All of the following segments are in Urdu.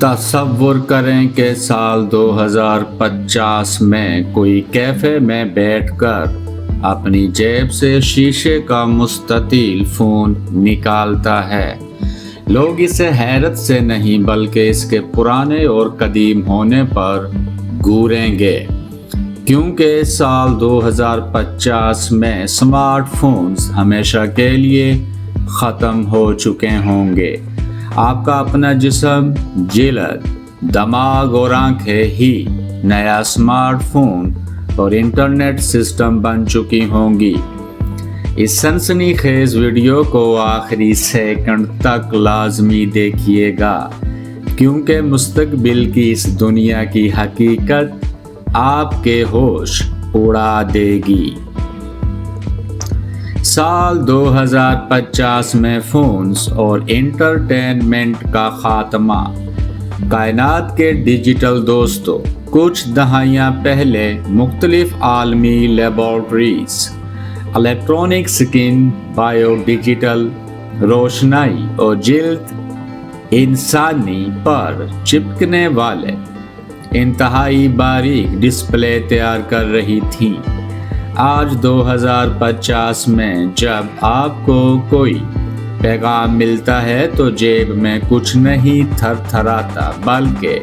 تصور کریں کہ سال 2050 میں کوئی کیفے میں بیٹھ کر اپنی جیب سے شیشے کا مستطیل فون نکالتا ہے۔ لوگ اسے حیرت سے نہیں بلکہ اس کے پرانے اور قدیم ہونے پر گوریں گے، کیونکہ سال 2050 میں اسمارٹ فونز ہمیشہ کے لیے ختم ہو چکے ہوں گے۔ آپ کا اپنا جسم، جلد، دماغ اور آنکھیں ہی نیا اسمارٹ فون اور انٹرنیٹ سسٹم بن چکی ہوں گی۔ اس سنسنی خیز ویڈیو کو آخری سیکنڈ تک لازمی دیکھیے گا، کیونکہ مستقبل کی اس دنیا کی حقیقت آپ کے ہوش اڑا دے گی۔ سال 2050 میں فونز اور انٹرٹینمنٹ کا خاتمہ۔ کائنات کے ڈیجیٹل دوستوں، کچھ دہائیاں پہلے مختلف عالمی لیبارٹریز الیکٹرانک سکن، بائیو ڈیجیٹل روشنائی اور جلد انسانی پر چپکنے والے انتہائی باریک ڈسپلے تیار کر رہی تھیں۔ آج 2050 میں جب آپ کو کوئی پیغام ملتا ہے تو جیب میں کچھ نہیں تھر تھراتا، بلکہ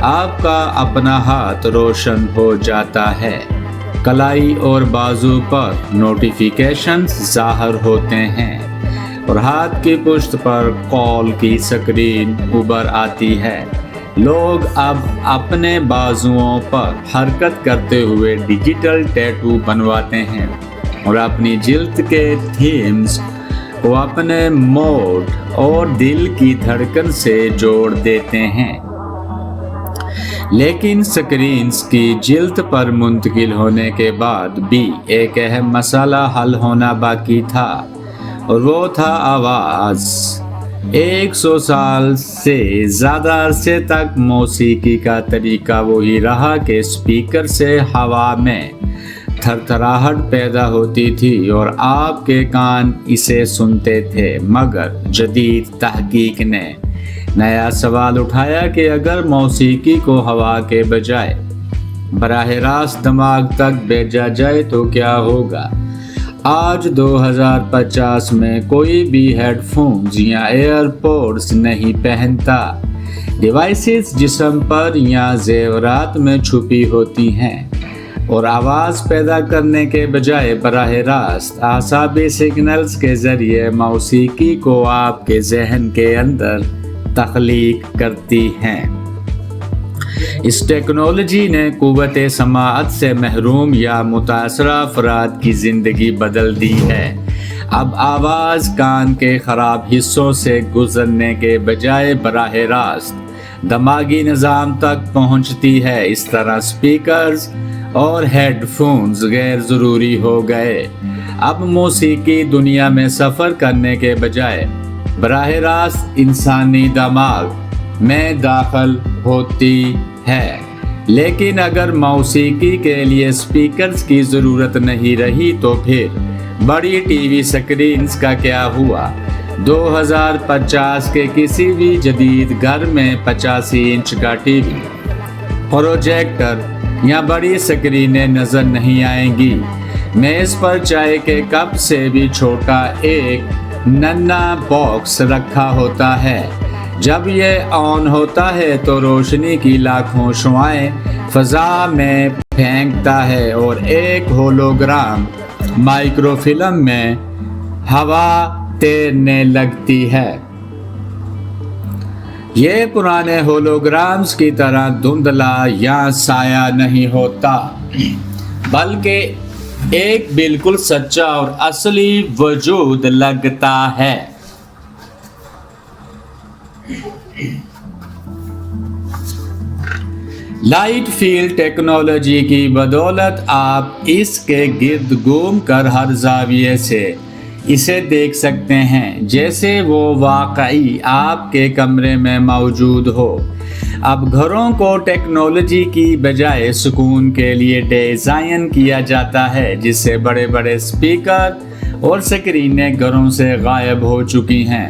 آپ کا اپنا ہاتھ روشن ہو جاتا ہے۔ کلائی اور بازو پر نوٹیفیکیشنز ظاہر ہوتے ہیں اور ہاتھ کی پشت پر کال کی سکرین ابھر آتی ہے۔ لوگ اب اپنے بازوؤں پر حرکت کرتے ہوئے ڈیجیٹل ٹیٹو بنواتے ہیں اور اپنی جلد کے تھیمز کو اپنے موڈ اور دل کی دھڑکن سے جوڑ دیتے ہیں۔ لیکن سکرینز کی جلد پر منتقل ہونے کے بعد بھی ایک اہم مسئلہ حل ہونا باقی تھا، اور وہ تھا آواز۔ 100 سال سے زیادہ عرصے تک موسیقی کا طریقہ وہی رہا کہ اسپیکر سے ہوا میں تھر تھراہٹ پیدا ہوتی تھی اور آپ کے کان اسے سنتے تھے، مگر جدید تحقیق نے نیا سوال اٹھایا کہ اگر موسیقی کو ہوا کے بجائے براہ راست دماغ تک بھیجا جائے تو کیا ہوگا؟ آج 2050 میں کوئی بھی ہیڈ فونز یا ایئر پوڈز نہیں پہنتا۔ ڈیوائسز جسم پر یا زیورات میں چھپی ہوتی ہیں اور آواز پیدا کرنے کے بجائے براہ راست اعصابی سگنلز کے ذریعے موسیقی کو آپ کے ذہن کے اندر تخلیق کرتی ہیں۔ اس ٹیکنالوجی نے قوت سماعت سے محروم یا متاثرہ افراد کی زندگی بدل دی ہے۔ اب آواز کان کے خراب حصوں سے گزرنے کے بجائے براہ راست دماغی نظام تک پہنچتی ہے۔ اس طرح اسپیکرز اور ہیڈ فونز غیر ضروری ہو گئے۔ اب موسیقی دنیا میں سفر کرنے کے بجائے براہ راست انسانی دماغ میں داخل ہوتی ہے۔ لیکن اگر موسیقی کے لیے اسپیکرز کی ضرورت نہیں رہی تو پھر بڑی ٹی وی سکرینز کا کیا ہوا؟ 2050 کے کسی بھی جدید گھر میں 85 انچ کا ٹی وی، پروجیکٹر یا بڑی سکرینیں نظر نہیں آئیں گی۔ میز پر چائے کے کپ سے بھی چھوٹا ایک ننھا باکس رکھا ہوتا ہے۔ جب یہ آن ہوتا ہے تو روشنی کی لاکھوں شعاعیں فضا میں پھینکتا ہے اور ایک ہولوگرام مائکرو فلم میں ہوا تیرنے لگتی ہے۔ یہ پرانے ہولوگرامز کی طرح دھندلا یا سایہ نہیں ہوتا، بلکہ ایک بالکل سچا اور اصلی وجود لگتا ہے۔ لائٹ فیلڈ ٹیکنالوجی کی بدولت آپ اس کے گرد گھوم کر ہر زاویے سے اسے دیکھ سکتے ہیں، جیسے وہ واقعی آپ کے کمرے میں موجود ہو۔ اب گھروں کو ٹیکنالوجی کی بجائے سکون کے لیے ڈیزائن کیا جاتا ہے، جس سے بڑے بڑے اسپیکر اور سکرینیں گھروں سے غائب ہو چکی ہیں۔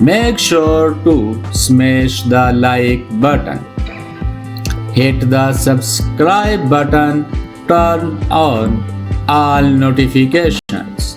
Make sure to smash the like button, hit the subscribe button, turn on all notifications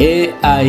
AI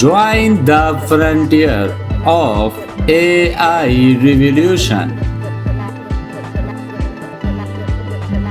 Join the frontier of AI revolution.